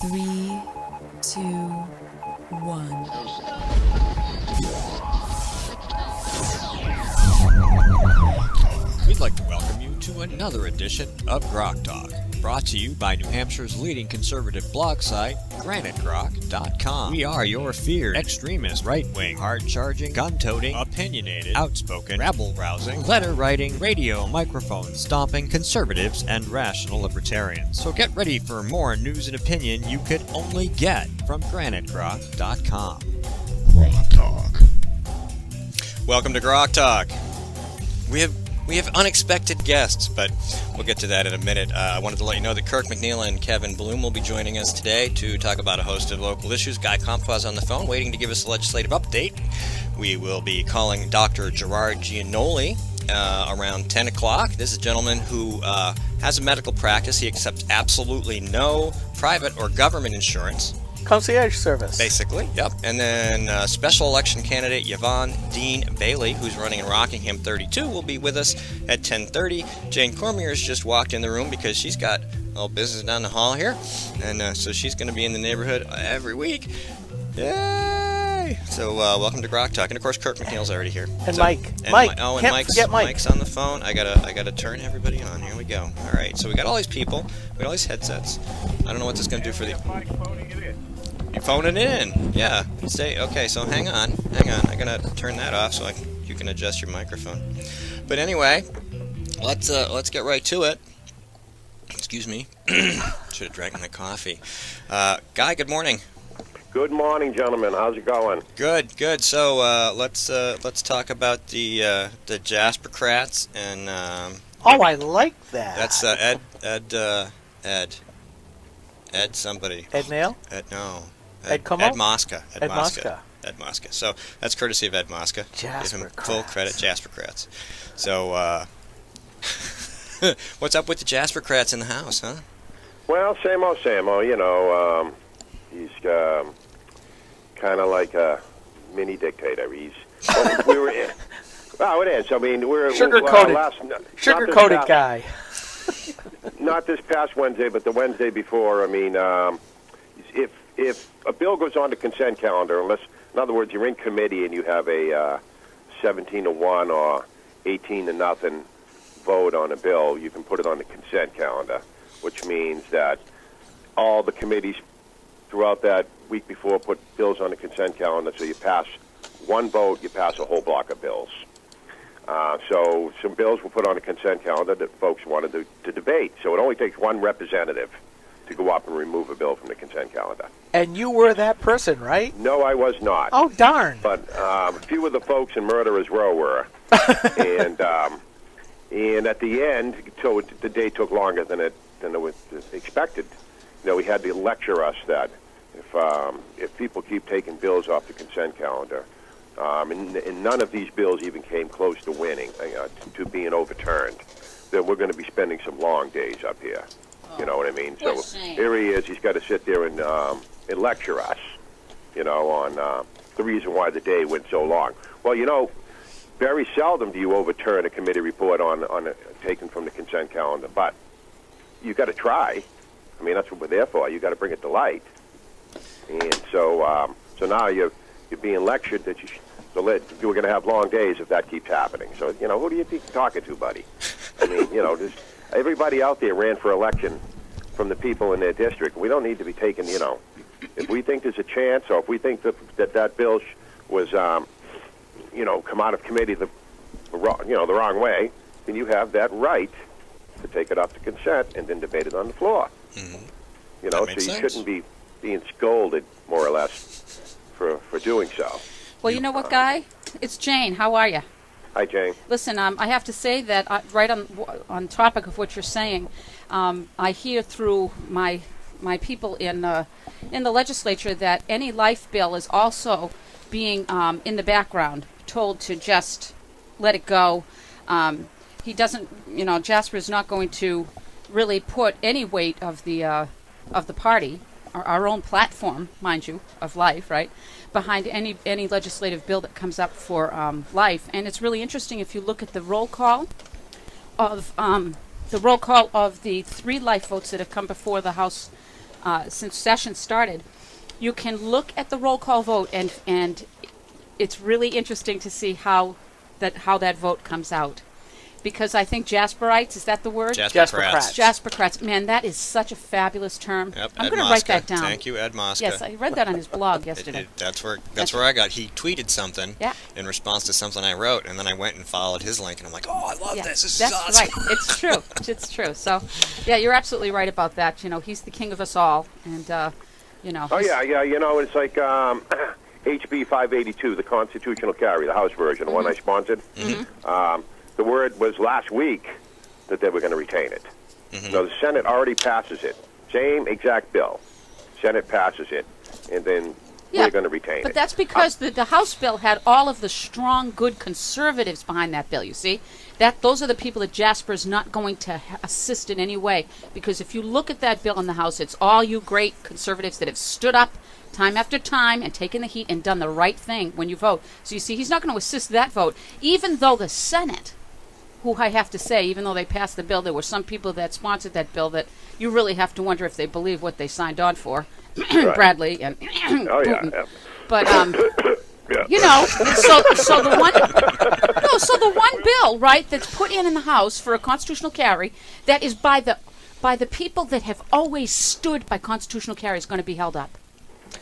Three, two, one. We'd like to welcome you to another edition of GrokTALK, brought to you by New Hampshire's leading conservative blog site, GrokTALK.com. We are your feared extremist, right-wing, hard-charging, gun-toting, opinionated, outspoken, rabble-rousing, letter-writing, radio microphone stomping conservatives and rational libertarians. So get ready for more news and opinion you could only get from GrokTALK.com. GrokTALK. Welcome to GrokTALK. We have unexpected guests, but we'll get to that in a minute. I wanted to let you know that Kirk McNeil and Kevin Bloom will be joining us today to talk about a host of local issues. Guy Comtois on the phone, waiting to give us a legislative update. We will be calling Dr. Gerard Giannoli around 10 o'clock. This is a gentleman who has a medical practice. He accepts absolutely no private or government insurance. Concierge service. Basically, yep. And then special election candidate Yvonne Dean Bailey, who's running in Rockingham 32, will be with us at 10:30. Jane Cormier's just walked in the room because she's got a little business down the hall here. And so she's going to be in the neighborhood every week. Yay! So welcome to GrokTALK. And of course, Kirk McNeil's already here. And so, Mike. And Mike. and Can't forget Mike. Mike's on the phone. I gotta turn everybody on. Here we go. All right. So we got all these people. We got all these headsets. I don't know what this is going to do for the... You're phoning it in. Yeah. Okay, so hang on. I'm going to turn that off so you can adjust your microphone. But anyway, let's get right to it. Excuse me. Should have drank my coffee. Guy, good morning. Good morning, gentlemen. How's it going? Good. So let's talk about the Jaspercrats and Oh, I like that. that's Ed somebody. Ed Nail? No. Ed Como? Ed Mosca. Ed Mosca. Ed Mosca. So that's courtesy of Ed Mosca. Give him full Jaspercrats. credit, Jaspercrats. So what's up with the Jaspercrats in the house, huh? Well, same old. You know, he's kind of like a mini dictator. We were in. Well, it is. I mean, we're Sugar-coated guy. Not this past Wednesday, but the Wednesday before. I mean, if a bill goes on the consent calendar, in other words, you're in committee and you have a 17-1 or 18-0 vote on a bill, you can put it on the consent calendar, which means that all the committees throughout that week before put bills on the consent calendar. So you pass one vote, you pass a whole block of bills. So some bills were put on a consent calendar that folks wanted to debate. So it only takes one representative to go up and remove a bill from the consent calendar. And you were that person, right? No, I was not. Oh, darn. But a few of the folks in Murderers Row were. and at the end, so the day took longer than it was expected. You know, we had to lecture us that if people keep taking bills off the consent calendar, and none of these bills even came close to winning, to being overturned, then we're going to be spending some long days up here. You know what I mean? So here he is. He's got to sit there and lecture us, you know, on the reason why the day went so long. Well, you know, very seldom do you overturn a committee report on taken from the consent calendar, but you got to try. I mean, that's what we're there for. You got to bring it to light. And so now you're being lectured that you're going to have long days if that keeps happening. So, you know, who do you think you're talking to, buddy? I mean, you know, everybody out there ran for election from the people in their district. We don't need to be taking, you know, if we think there's a chance or if we think that bill was, you know, come out of committee the wrong way, then you have that right to take it up to consent and then debate it on the floor. Mm-hmm. You know, so you shouldn't be being scolded, more or less, for doing so. Well, you know what, Guy? It's Jane. How are you? Hi, Jane. Listen, I have to say that right on topic of what you're saying, I hear through my people in the legislature that any life bill is also being in the background, told to just let it go. He doesn't, you know, Jasper is not going to really put any weight of the party, our own platform, mind you, of life, right, behind any legislative bill that comes up for life. And it's really interesting if you look at the roll call of the 3 life votes that have come before the House since session started, you can look at the roll call vote, and it's really interesting to see how that vote comes out. Because I think Jasperites, is that the word? Jasper Kratz. Kratz. Jasper Kratz. Man, that is such a fabulous term. Yep, I'm Ed going to write Mosca. that down. Thank you, Ed Mosca. Yes, I read that on his blog yesterday. That's where I got. He tweeted something Yeah. in response to something I wrote, and then I went and followed his link, and I'm like, oh, I love Yeah, this. This that's is awesome. right. It's true. It's true. So, yeah, you're absolutely right about that. You know, he's the king of us all, and you know. Oh yeah. You know, it's like HB 582, the constitutional carry, the House version, the one I sponsored. The word was last week that they were going to retain it. No, the Senate already passes it. Same exact bill. Senate passes it, and then Yeah, we're going to retain but it. that's because the House bill had all of the strong, good conservatives behind that bill. You see, those are the people that Jasper's not going to assist in any way. Because if you look at that bill in the House, it's all you great conservatives that have stood up time after time and taken the heat and done the right thing when you vote. So you see, he's not going to assist that vote, even though the Senate, who I have to say, even though they passed the bill, there were some people that sponsored that bill that you really have to wonder if they believe what they signed on for. Bradley and Oh yeah. Putin. Yeah. But Yeah. you know, so the one bill, right, that's put in the House for a constitutional carry that is by the people that have always stood by constitutional carry is going to be held up.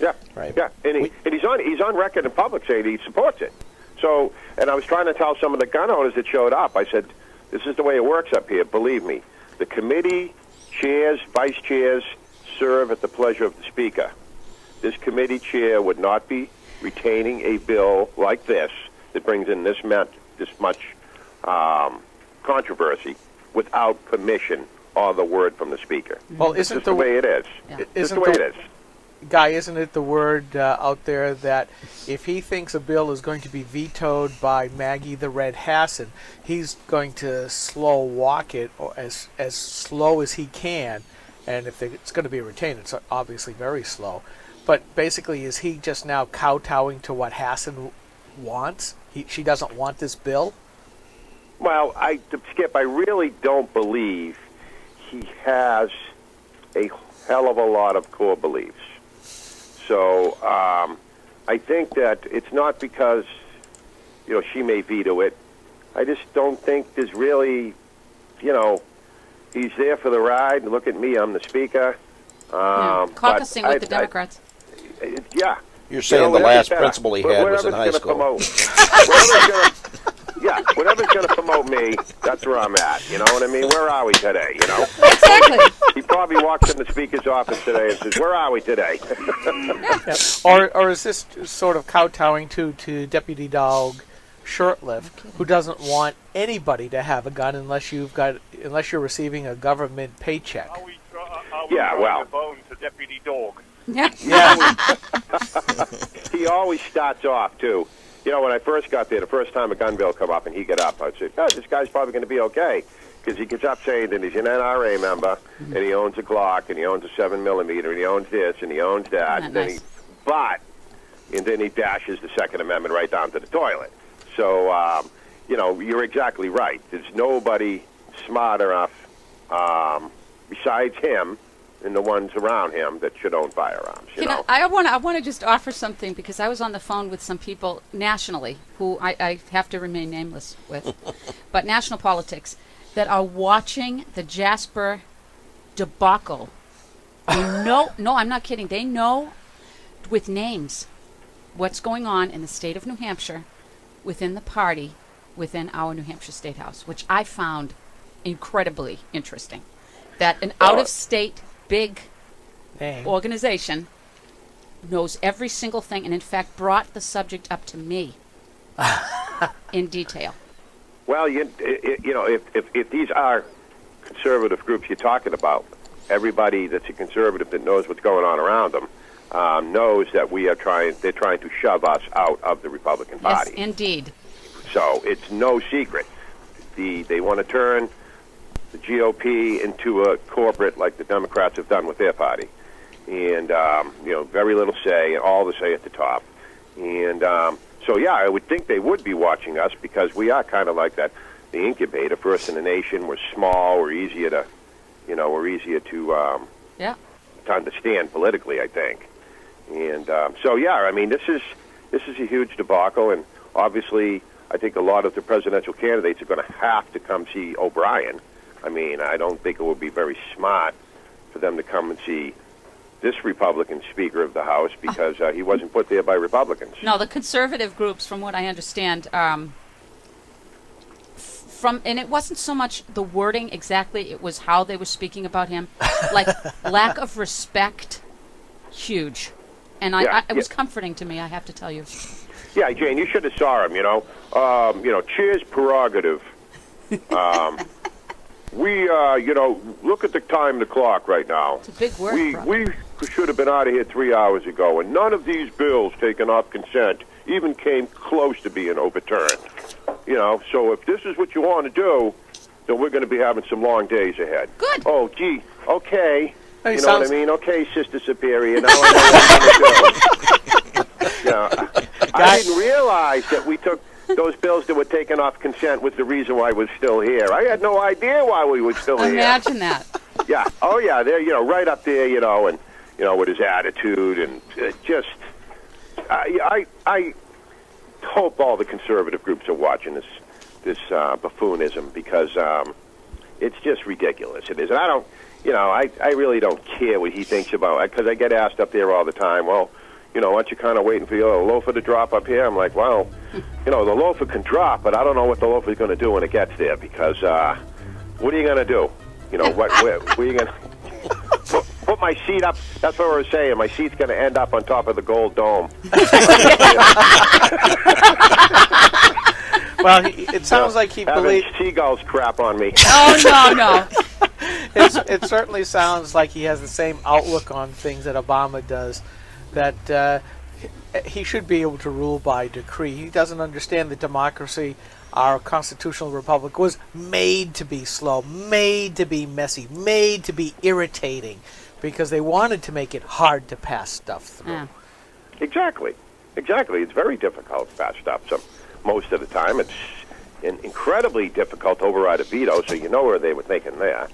Yeah, Right. yeah, and he's on record in public saying he supports it. So, and I was trying to tell some of the gun owners that showed up, I said, this is the way it works up here, believe me. The committee chairs, vice chairs serve at the pleasure of the Speaker. This committee chair would not be retaining a bill like this that brings in this much controversy without permission or the word from the Speaker. Well, It's isn't just the way it is. Yeah. It's just Isn't the way the- it is. Guy, isn't it the word out there that if he thinks a bill is going to be vetoed by Maggie the Red Hassan, he's going to slow walk it or as slow as he can, and if it's going to be retained, it's obviously very slow. But basically, is he just now kowtowing to what Hassan wants? She doesn't want this bill? Well, Skip, I really don't believe he has a hell of a lot of core beliefs. So I think that it's not because, she may veto it. I just don't think there's really, he's there for the ride. And look at me, I'm the Speaker. Caucusing with the Democrats. Yeah. You're saying the last principal he had was in high school. Whatever's going to promote me, that's where I'm at. You know what I mean? Where are we today, Exactly. He probably walks in the Speaker's office today and says, where are we today? Or is this sort of kowtowing to Deputy Dog Shurtleff, who doesn't want anybody to have a gun unless you're receiving a government paycheck? Yeah, well. Phone to Deputy Dog. Yeah. Yeah. He always starts off, too. When I first got there, the first time a gun bill come up and he got up, I'd say, this guy's probably going to be okay. Because he gets up saying that he's an NRA member, and he owns a Glock, and he owns a 7mm, and he owns this, and he owns that. Isn't And that then nice? then he dashes the Second Amendment right down to the toilet. So, you're exactly right. There's nobody smart enough besides him and the ones around him that should own firearms. I want to just offer something because I was on the phone with some people nationally who I have to remain nameless with, but national politics that are watching the Jasper debacle. They know, no, I'm not kidding. They know with names what's going on in the state of New Hampshire within the party within our New Hampshire State House, which I found incredibly interesting. That an out-of-state big Dang. organization knows every single thing and in fact brought the subject up to me in detail. Well, if these are conservative groups you're talking about, everybody that's a conservative that knows what's going on around them knows that they're trying to shove us out of the Republican Party. Yes, indeed. So it's no secret. They want to turn the GOP into a corporate like the Democrats have done with their party. And, very little say, and all the say at the top. And so, yeah, I would think they would be watching us because we are kind of like the incubator, first in the nation. We're small. We're easier to, Yeah. understand politically, I think. And so, yeah, I mean, this is a huge debacle, and obviously, I think a lot of the presidential candidates are going to have to come see O'Brien. I mean, I don't think it would be very smart for them to come and see this Republican Speaker of the House because he wasn't put there by Republicans. No, the conservative groups, from what I understand, and it wasn't so much the wording exactly, it was how they were speaking about him. Like, lack of respect, huge. And it was comforting to me, I have to tell you. Yeah, Jane, you should have saw him, Chair's prerogative. We, look at the time, the clock right now. It's a big word. We should have been out of here 3 hours ago, and none of these bills taken off consent even came close to being overturned. So if this is what you want to do, then we're going to be having some long days ahead. Good. Oh, gee, okay. Hey, you know what I mean? Okay, Sister Superior, now I know what I'm going to do. I didn't realize that we took those bills that were taken off consent was the reason why we're still here. I had no idea why we were still here. Imagine that. Yeah. Oh, yeah. They're, right up there, and, with his attitude and just, I hope all the conservative groups are watching this buffoonism because it's just ridiculous. It is. And I don't, I really don't care what he thinks about, because I get asked up there all the time, well, aren't you kind of waiting for your loafer to drop up here? I'm like, well, the loafer can drop, but I don't know what the loafer's going to do when it gets there because what are you going to do? What are you going to put my seat up? That's what I was saying. My seat's going to end up on top of the gold dome. Well, it sounds like he believes seagulls crap on me. Oh, no. It certainly sounds like he has the same outlook on things that Obama does, that he should be able to rule by decree. He doesn't understand that democracy, our constitutional republic, was made to be slow, made to be messy, made to be irritating, because they wanted to make it hard to pass stuff through. Yeah. Exactly. It's very difficult to pass stuff. So most of the time, it's incredibly difficult to override a veto, so you know where they were thinking there.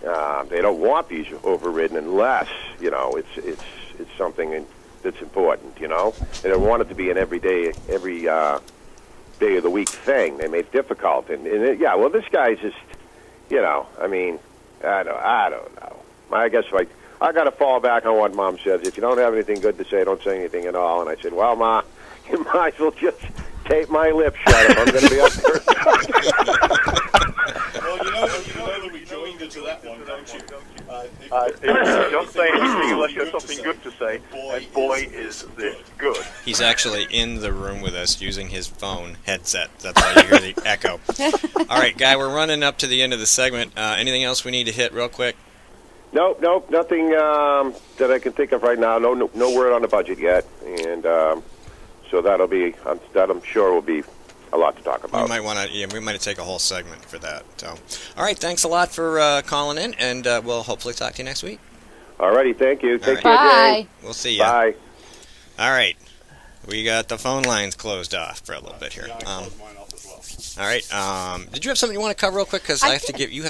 They don't want these overridden unless, it's something that's important, They don't want it to be an every day of the week thing. They make it difficult. And this guy's just, I mean, I don't know. I guess I got to fall back on what Mom says. If you don't have anything good to say, don't say anything at all. And I said, well, Ma, you might as well just tape my lips shut if I'm going to be up there. Well, you know the rejoinder to that one, don't you? Don't say anything unless you have something good to say. And boy, is this good. He's actually in the room with us using his phone headset. That's why you hear the echo. All right, Guy, we're running up to the end of the segment. Anything else we need to hit real quick? Nope, nothing that I can think of right now. No word on the budget yet. And so that'll be, that I'm sure will be a lot to talk about. We might take a whole segment for that. So, all right, thanks a lot for calling in, and we'll hopefully talk to you next week. All righty, thank you. Take care, Jay. We'll see you. Bye. All right, we got the phone lines closed off for a little bit here. All right, did you have something you want to cover real quick? Because you have to give your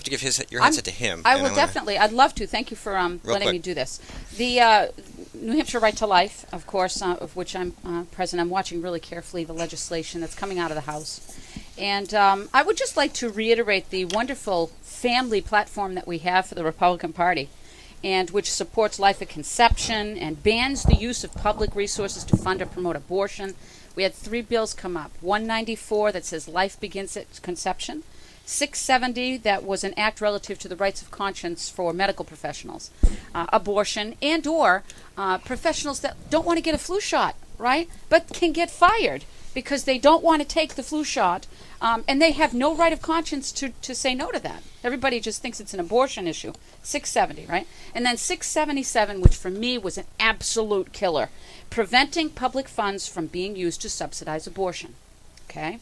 headset to him. I will definitely. I'd love to. Thank you for letting me do this. The New Hampshire Right to Life, of course, of which I'm president. I'm watching really carefully the legislation that's coming out of the House. And I would just like to reiterate the wonderful family platform that we have for the Republican Party, and which supports life at conception and bans the use of public resources to fund or promote abortion. We had 3 bills come up. 194 that says life begins at conception. 670 that was an act relative to the rights of conscience for medical professionals, abortion, and or professionals that don't want to get a flu shot, right, but can get fired because they don't want to take the flu shot, and they have no right of conscience to say no to that. Everybody just thinks it's an abortion issue. 670, right? And then 677, which for me was an absolute killer, preventing public funds from being used to subsidize abortion. Okay?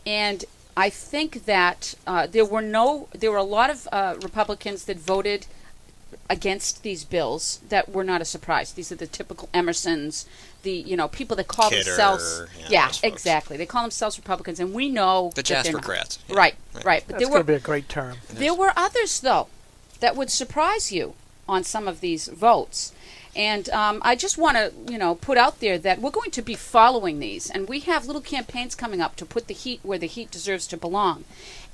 And I think that there were a lot of Republicans that voted against these bills that were not a surprise. These are the typical Emersons, the people that call themselves exactly. They call themselves Republicans, and we know the Jaspercrats. Right. But that's going to be a great term. There were others though that would surprise you on some of these votes. And I just want to, put out there that we're going to be following these, and we have little campaigns coming up to put the heat where the heat deserves to belong.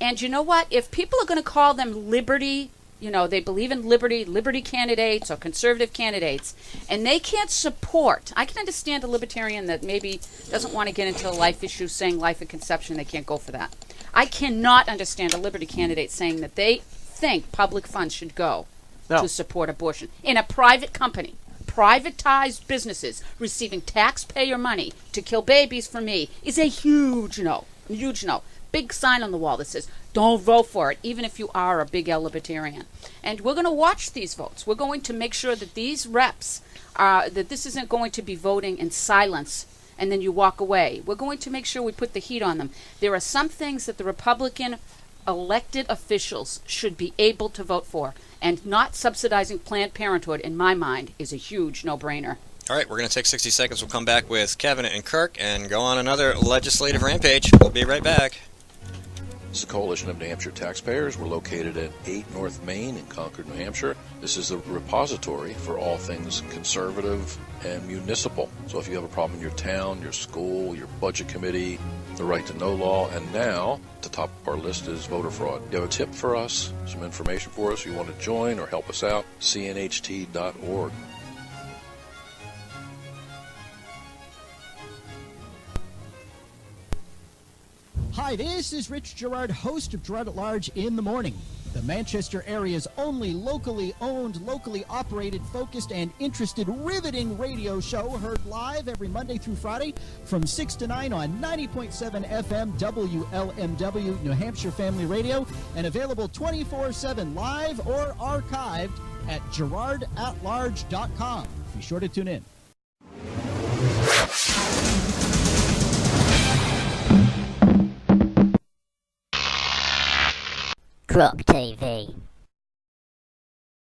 And you know what? If people are going to call them liberty, they believe in liberty candidates or conservative candidates, and they can't support. I can understand a libertarian that maybe doesn't want to get into a life issue, saying life at conception, they can't go for that. I cannot understand a liberty candidate saying that they think public funds should go to support abortion in a private company. Privatized businesses receiving taxpayer money to kill babies for me is a huge no. Huge no. Big sign on the wall that says, don't vote for it, even if you are a big L libertarian. And we're going to watch these votes. We're going to make sure that these reps, that this isn't going to be voting in silence and then you walk away. We're going to make sure we put the heat on them. There are some things that the Republican elected officials should be able to vote for, and not subsidizing Planned Parenthood, in my mind, is a huge no-brainer. All right, we're going to take 60 seconds. We'll come back with Kevin and Kirk and go on another legislative rampage. We'll be right back. This is a coalition of New Hampshire taxpayers. We're located at 8 North Main in Concord, New Hampshire. This is a repository for all things conservative and municipal. So if you have a problem in your town, your school, your budget committee, the right to know law, and now the top of our list is voter fraud. You have a tip for us, some information for us, you want to join or help us out, cnht.org. Hi, this is Rich Gerard, host of Gerard at Large in the Morning, the Manchester area's only locally owned, locally operated, focused, and interested, riveting radio show, heard live every Monday through Friday from 6 to 9 on 90.7 FM WLMW, New Hampshire Family Radio, and available 24/7 live or archived at gerardatlarge.com. Be sure to tune in. Grok TV.